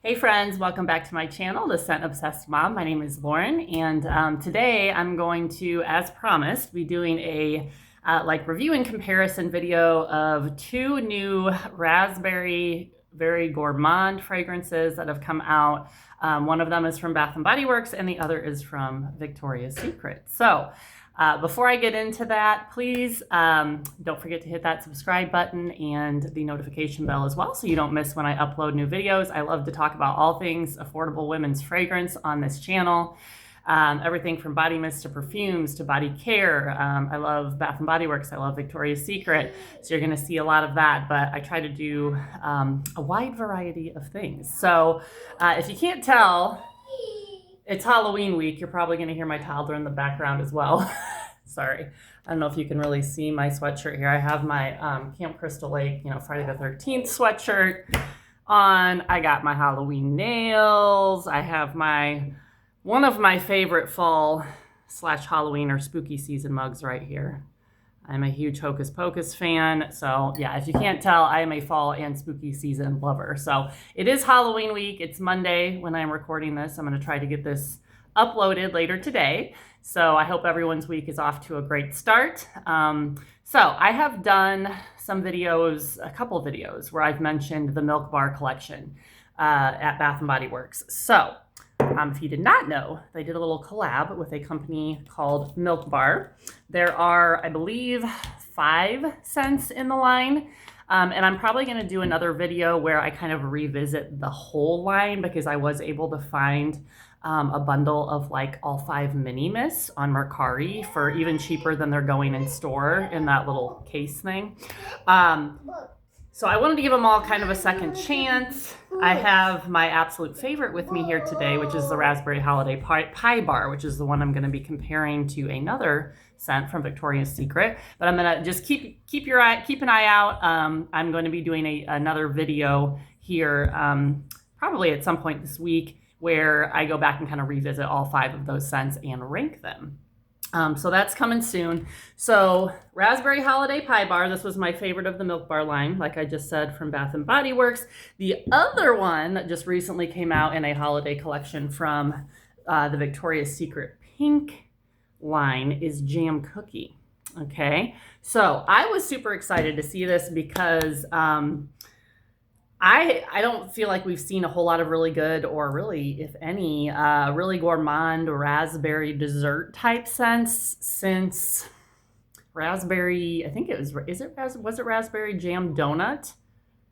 Hey friends, welcome back to my channel, The Scent Obsessed Mom. My name is Lauren, and today I'm going to, as promised, be doing a review and comparison video of two new raspberry, very gourmand fragrances that have come out. One of them is from Bath & Body Works and the other is from Victoria's Secret. So before I get into that, please don't forget to hit that subscribe button and the notification bell as well so you don't miss when I upload new videos. I love to talk about all things affordable women's fragrance on this channel. Everything from body mist to perfumes to body care. I love Bath & Body Works. I love Victoria's Secret. So you're going to see a lot of that, but I try to do a wide variety of things. So if you can't tell, it's Halloween week. You're probably going to hear my toddler in the background as well. Sorry. I don't know if you can really see my sweatshirt here. I have my Camp Crystal Lake, Friday the 13th sweatshirt on. I got my Halloween nails. I have one of my favorite fall / Halloween or spooky season mugs right here. I'm a huge Hocus Pocus fan. So yeah, if you can't tell, I am a fall and spooky season lover. So it is Halloween week. It's Monday when I'm recording this. I'm going to try to get this uploaded later today. So I hope everyone's week is off to a great start. So I have done some videos, a couple videos where I've mentioned the Milk Bar collection at Bath & Body Works. So if you did not know, they did a little collab with a company called Milk Bar. There are, I believe, 5 scents in the line. And I'm probably going to do another video where I kind of revisit the whole line because I was able to find a bundle of like all 5 mini mists on Mercari for even cheaper than they're going in store in that little case thing. So I wanted to give them all kind of a second chance. I have my absolute favorite with me here today, which is the Raspberry Holiday Pie Bar, which is the one I'm going to be comparing to another scent from Victoria's Secret. But I'm going to just keep an eye out. I'm going to be doing another video here probably at some point this week where I go back and kind of revisit all 5 of those scents and rank them. So that's coming soon. So Raspberry Holiday Pie Bar, this was my favorite of the Milk Bar line, like I just said, from Bath & Body Works. The other one that just recently came out in a holiday collection from the Victoria's Secret Pink line is Jam Cookie. Okay, so I was super excited to see this because I don't feel like we've seen a whole lot of really good, or really, if any, really gourmand raspberry dessert type scents since raspberry, I think it was it raspberry jam donut?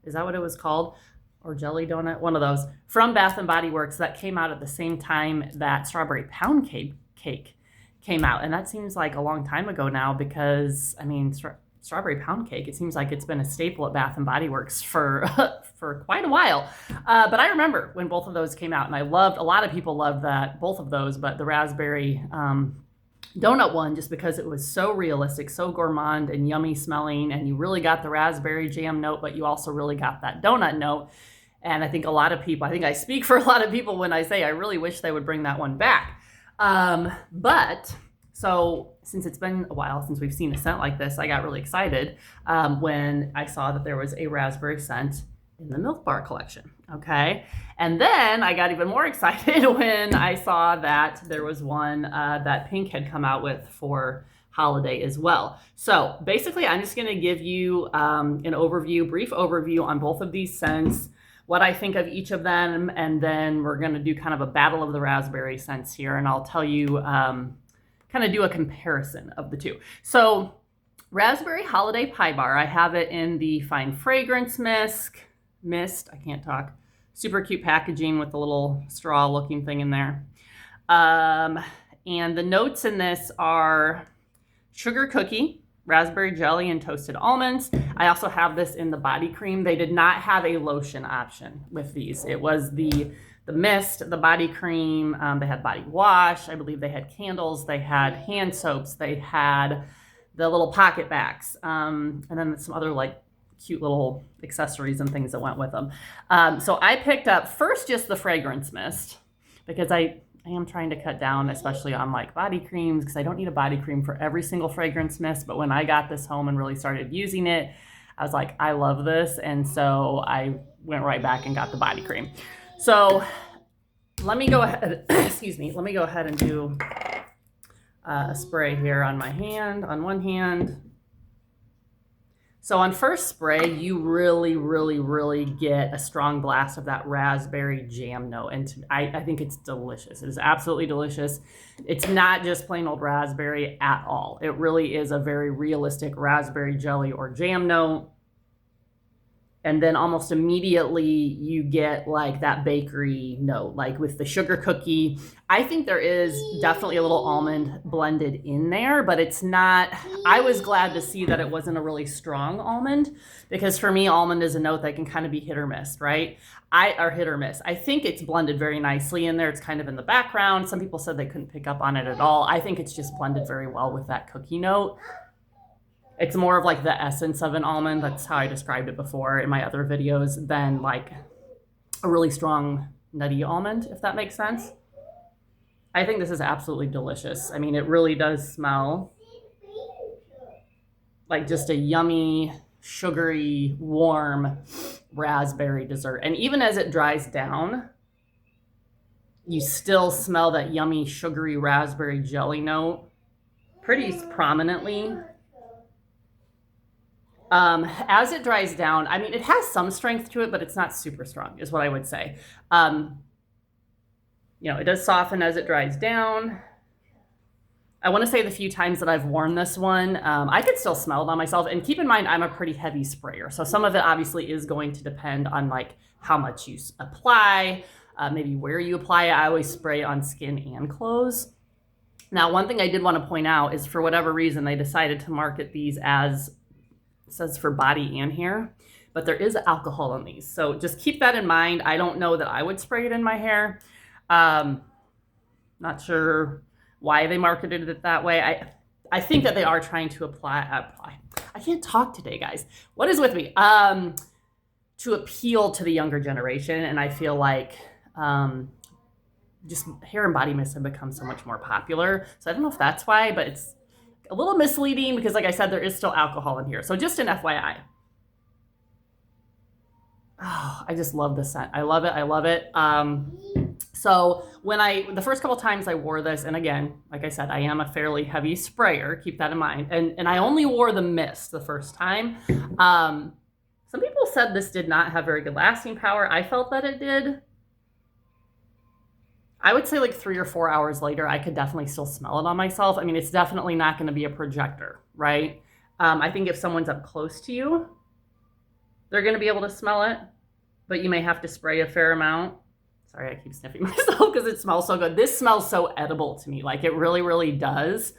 Is that what it was called? Or jelly donut? One of those from Bath & Body Works that came out at the same time that strawberry pound cake came out. And that seems like a long time ago now because, I mean, strawberry pound cake, it seems like it's been a staple at Bath & Body Works for for quite a while. But I remember when both of those came out, and a lot of people loved both of those, but the raspberry donut one, just because it was so realistic, so gourmand and yummy smelling, and you really got the raspberry jam note, but you also really got that donut note. And I think I speak for a lot of people when I say I really wish they would bring that one back. So since it's been a while since we've seen a scent like this, I got really excited when I saw that there was a raspberry scent in the Milk Bar collection, okay? And then I got even more excited when I saw that there was one that Pink had come out with for holiday as well. So basically, I'm just gonna give you an brief overview on both of these scents, what I think of each of them, and then we're gonna do kind of a battle of the raspberry scents here, and I'll tell you, kind of do a comparison of the two. So Raspberry Holiday Pie Bar, I have it in the Fine Fragrance Mist, I can't talk, super cute packaging with a little straw looking thing in there. And the notes in this are sugar cookie, raspberry jelly, and toasted almonds. I also have this in the body cream. They did not have a lotion option with these. It was the mist, the body cream, they had body wash, I believe they had candles, they had hand soaps, they had the little pocket backs, and then some other like cute little accessories and things that went with them. So I picked up first just the fragrance mist because I am trying to cut down, especially on like body creams, because I don't need a body cream for every single fragrance mist. But when I got this home and really started using it, I was like, I love this. And so I went right back and got the body cream. So let me go ahead, excuse me, let me go ahead and do a spray here on my hand, on one hand. So on first spray, you really get a strong blast of that raspberry jam note. And I think it's delicious. It is absolutely delicious. It's not just plain old raspberry at all. It really is a very realistic raspberry jelly or jam note. And then almost immediately you get like that bakery note, like with the sugar cookie. I think there is definitely a little almond blended in there, but it's not, I was glad to see that it wasn't a really strong almond, because for me, almond is a note that can kind of be hit or miss, right? Or hit or miss. I think it's blended very nicely in there. It's kind of in the background. Some people said they couldn't pick up on it at all. I think it's just blended very well with that cookie note. It's more of like the essence of an almond. That's how I described it before in my other videos, than like a really strong nutty almond, if that makes sense. I think this is absolutely delicious. I mean, it really does smell like just a yummy, sugary, warm raspberry dessert. And even as it dries down, you still smell that yummy, sugary raspberry jelly note pretty prominently. As it dries down, I mean, it has some strength to it, but it's not super strong, is what I would say. You know, it does soften as it dries down. I want to say the few times that I've worn this one, I could still smell it on myself. And keep in mind, I'm a pretty heavy sprayer. So some of it obviously is going to depend on like how much you apply, maybe where you apply it. I always spray on skin and clothes. Now, one thing I did want to point out is, for whatever reason, they decided to market these as, it says for body and hair, but there is alcohol in these. So just keep that in mind. I don't know that I would spray it in my hair. Not sure why they marketed it that way. I think that they are trying to apply. I can't talk today, guys. What is with me? To appeal to the younger generation. And I feel like just hair and body mist have become so much more popular. So I don't know if that's why, but it's a little misleading because, like I said, there is still alcohol in here. So just an FYI. Oh, I just love this scent. I love it. I love it. So when the first couple times I wore this, and again, like I said, I am a fairly heavy sprayer, keep that in mind. And I only wore the mist the first time. Some people said this did not have very good lasting power. I felt that it did. I would say like 3 or 4 hours later, I could definitely still smell it on myself. I mean, it's definitely not going to be a projector, right? I think if someone's up close to you, they're going to be able to smell it, but you may have to spray a fair amount. Sorry, I keep sniffing myself because it smells so good. This smells so edible to me. Like, it really does.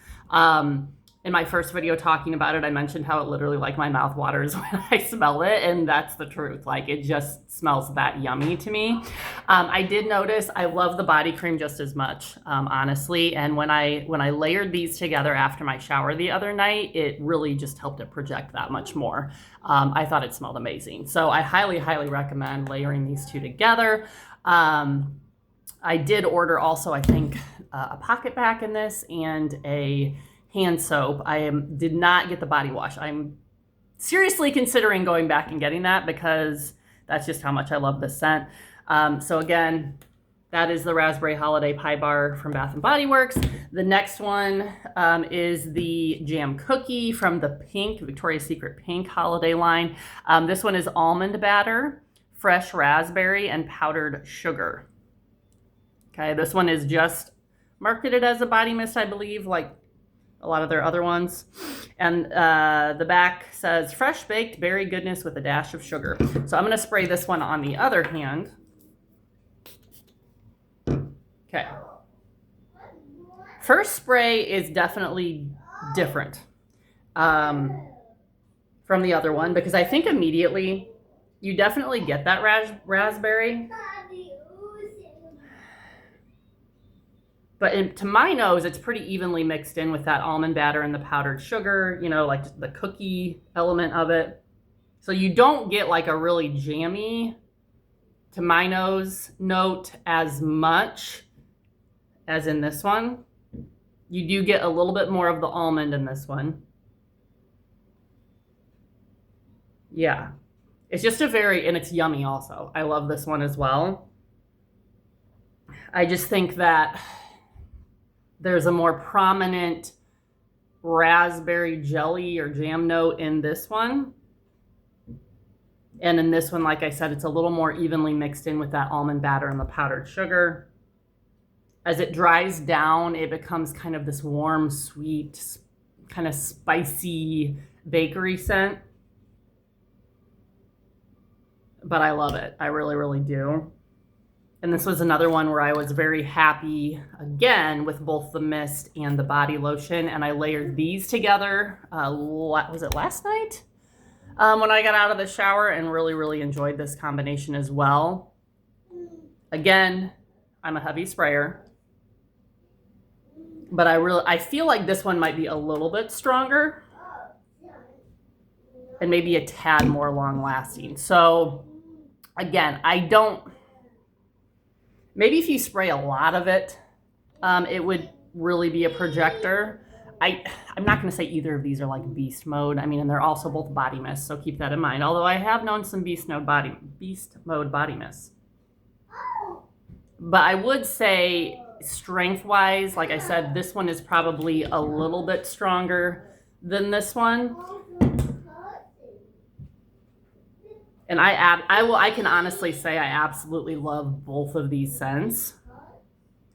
In my first video talking about it, I mentioned how it literally, like, my mouth waters when I smell it, and that's the truth. Like, it just smells that yummy to me. I did notice I love the body cream just as much, honestly. And when I layered these together after my shower the other night, it really just helped it project that much more. I thought it smelled amazing. So I highly recommend layering these two together. I did order also, I think, a pocket back in this and a hand soap. I did not get the body wash. I'm seriously considering going back and getting that because that's just how much I love this scent. So again, that is the Raspberry Holiday Pie Bar from Bath & Body Works. The next one is the Jam Cookie from the Victoria's Secret Pink Holiday line. This one is almond batter, fresh raspberry, and powdered sugar. Okay, this one is just marketed as a body mist, I believe, like a lot of their other ones. And the back says fresh baked berry goodness with a dash of sugar. So I'm going to spray this one on the other hand. Okay. First spray is definitely different from the other one because I think immediately you definitely get that raspberry. But to my nose, it's pretty evenly mixed in with that almond batter and the powdered sugar, you know, like the cookie element of it. So you don't get like a really jammy, to my nose, note as much as in this one. You do get a little bit more of the almond in this one. Yeah. It's just a very, and it's yummy also. I love this one as well. I just think that there's a more prominent raspberry jelly or jam note in this one. And in this one, like I said, it's a little more evenly mixed in with that almond batter and the powdered sugar. As it dries down, it becomes kind of this warm, sweet, kind of spicy bakery scent. But I love it. I really, really do. And this was another one where I was very happy, again, with both the mist and the body lotion. And I layered these together, was it last night? When I got out of the shower, and really, really enjoyed this combination as well. Again, I'm a heavy sprayer. But I feel like this one might be a little bit stronger. And maybe a tad more long lasting. So again, maybe if you spray a lot of it, it would really be a projector. I'm not going to say either of these are like beast mode. I mean, and they're also both body mist, so keep that in mind. Although I have known some beast mode body mist. But I would say strength-wise, like I said, this one is probably a little bit stronger than this one. And I can honestly say I absolutely love both of these scents.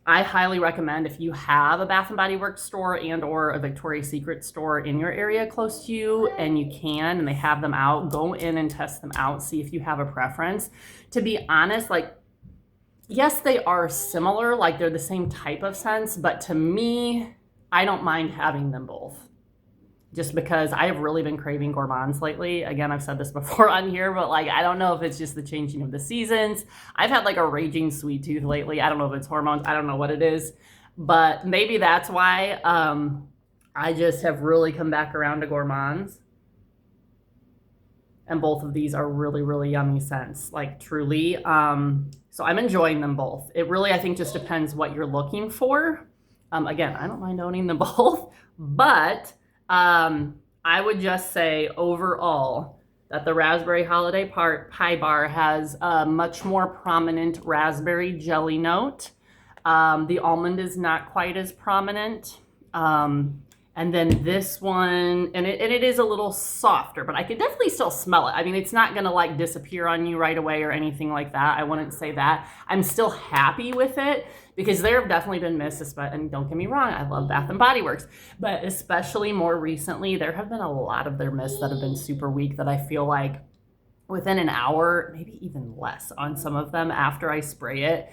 I highly recommend, if you have a Bath & Body Works store and or a Victoria's Secret store in your area close to you, and you can, and they have them out, go in and test them out, see if you have a preference. To be honest, like, yes, they are similar, like they're the same type of scents, but to me, I don't mind having them both. Just because I have really been craving Gourmands lately. Again, I've said this before on here, but like, I don't know if it's just the changing of the seasons. I've had like a raging sweet tooth lately. I don't know if it's hormones. I don't know what it is, but maybe that's why I just have really come back around to Gourmands. And both of these are really, really yummy scents, like truly. So I'm enjoying them both. It really, I think, just depends what you're looking for. Again, I don't mind owning them both, but I would just say overall that the Raspberry Holiday Pie Bar has a much more prominent raspberry jelly note. The almond is not quite as prominent. And then this one, and it is a little softer, but I can definitely still smell it. I mean, it's not gonna like disappear on you right away or anything like that. I wouldn't say that. I'm still happy with it because there have definitely been mists, and don't get me wrong, I love Bath & Body Works, but especially more recently, there have been a lot of their mists that have been super weak that I feel like within an hour, maybe even less on some of them after I spray it,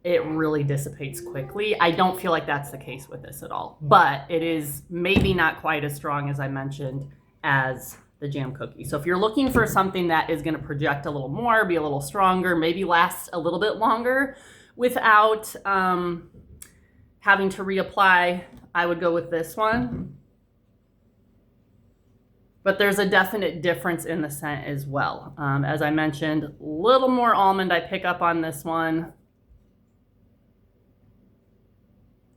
it really dissipates quickly. I don't feel like that's the case with this at all, but it is maybe not quite as strong as I mentioned as the jam cookie. So if you're looking for something that is going to project a little more, be a little stronger, maybe last a little bit longer without having to reapply, I would go with this one. But there's a definite difference in the scent as well. As I mentioned, a little more almond I pick up on this one.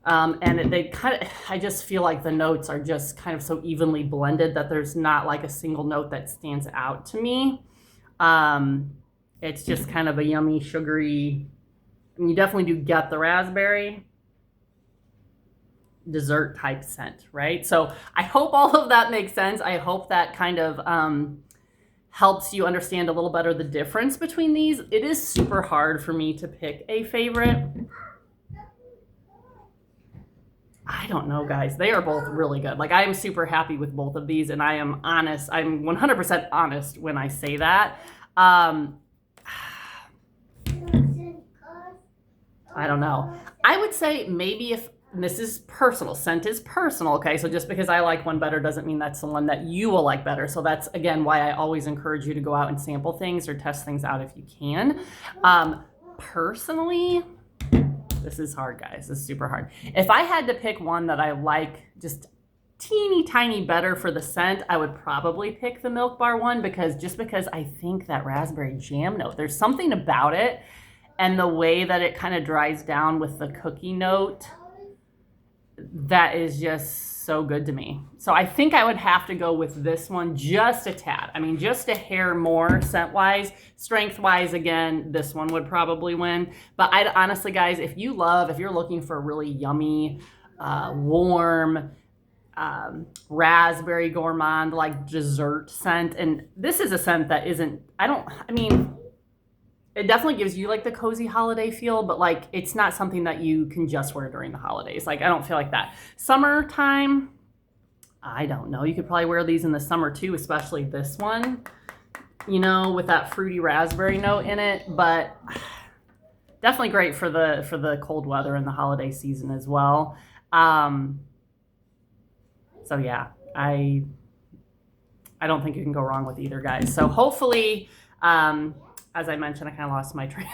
And they kind of, I just feel like the notes are just kind of so evenly blended that there's not like a single note that stands out to me. It's just kind of a yummy, sugary, and you definitely do get the raspberry dessert type scent, right? So I hope all of that makes sense. I hope that kind of helps you understand a little better the difference between these. It is super hard for me to pick a favorite. I don't know, guys. They are both really good. Like, I am super happy with both of these, and I am honest. I'm 100% honest when I say that. I don't know. I would say maybe if, and this is personal, scent is personal, okay? So just because I like one better doesn't mean that's the one that you will like better. So that's, again, why I always encourage you to go out and sample things or test things out if you can. Personally, this is hard, guys. This is super hard. If I had to pick one that I like just teeny tiny better for the scent, I would probably pick the Milk Bar one because I think that raspberry jam note, there's something about it and the way that it kind of dries down with the cookie note that is just so good to me. So I think I would have to go with this one just a tad. I mean, just a hair more scent-wise. Strength-wise, again, this one would probably win. But I honestly, guys, if you're looking for a really yummy, warm, raspberry gourmand, like dessert scent, and this is a scent that isn't, it definitely gives you like the cozy holiday feel, but like it's not something that you can just wear during the holidays. Like I don't feel like that. Summertime, I don't know. You could probably wear these in the summer too, especially this one, you know, with that fruity raspberry note in it, but definitely great for the cold weather and the holiday season as well. So yeah, I don't think you can go wrong with either, guys. So hopefully, as I mentioned, I kind of lost my train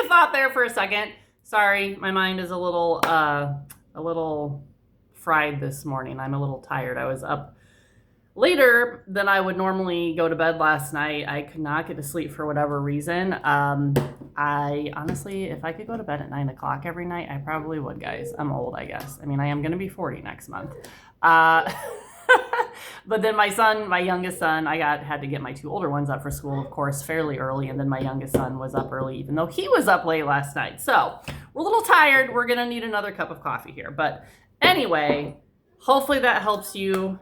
of thought there for a second. Sorry, my mind is a little fried this morning. I'm a little tired. I was up later than I would normally go to bed last night. I could not get to sleep for whatever reason. I honestly, if I could go to bed at 9 o'clock every night, I probably would, guys. I'm old, I guess. I mean, I am going to be 40 next month. But then my youngest son, I had to get my two older ones up for school, of course, fairly early. And then my youngest son was up early, even though he was up late last night. So we're a little tired. We're going to need another cup of coffee here. But anyway, hopefully that helps you,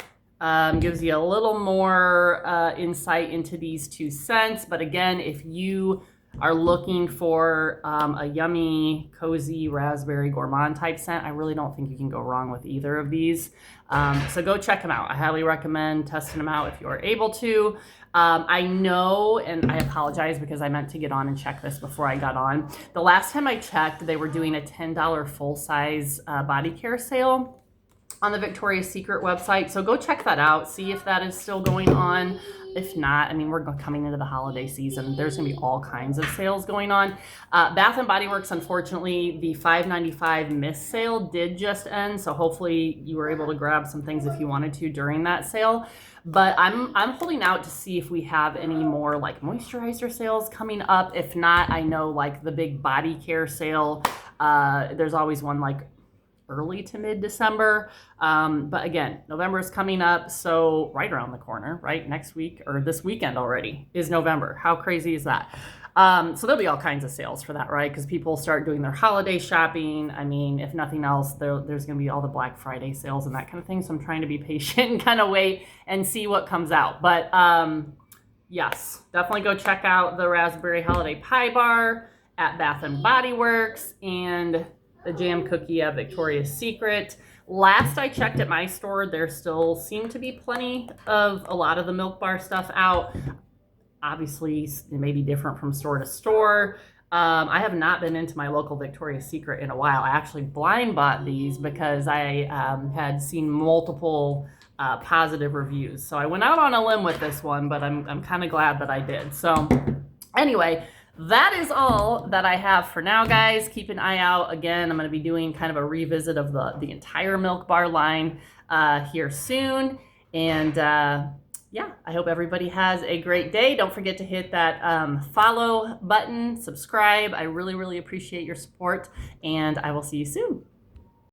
gives you a little more insight into these two scents. But again, if you are looking for a yummy, cozy raspberry gourmand type scent, I really don't think you can go wrong with either of these. So go check them out. I highly recommend testing them out if you are able to. I know, and I apologize because I meant to get on and check this before I got on. The last time I checked, they were doing a $10 full-size body care sale on the Victoria's Secret website. So go check that out. See if that is still going on. If not, I mean, we're coming into the holiday season. There's going to be all kinds of sales going on. Bath & Body Works, unfortunately, the $5.95 mist sale did just end. So hopefully you were able to grab some things if you wanted to during that sale. But I'm holding out to see if we have any more like moisturizer sales coming up. If not, I know like the big body care sale. There's always one like early to mid-December. But again, November is coming up, so right around the corner, right? Next week, or this weekend already, is November. How crazy is that? So there'll be all kinds of sales for that, right? Because people start doing their holiday shopping. I mean, if nothing else, there's going to be all the Black Friday sales and that kind of thing. So I'm trying to be patient and kind of wait and see what comes out. But yes, definitely go check out the Raspberry Holiday Pie Bar at Bath & Body Works and the jam cookie at Victoria's Secret. Last I checked at my store, there still seemed to be plenty of a lot of the Milk Bar stuff out. Obviously, it may be different from store to store. I have not been into my local Victoria's Secret in a while. I actually blind bought these because I had seen multiple positive reviews. So I went out on a limb with this one, but I'm kind of glad that I did. So anyway, that is all that I have for now, guys. Keep an eye out. Again, I'm going to be doing kind of a revisit of the entire Milk Bar line here soon. And yeah, I hope everybody has a great day. Don't forget to hit that follow button, subscribe. I really, really appreciate your support, and I will see you soon.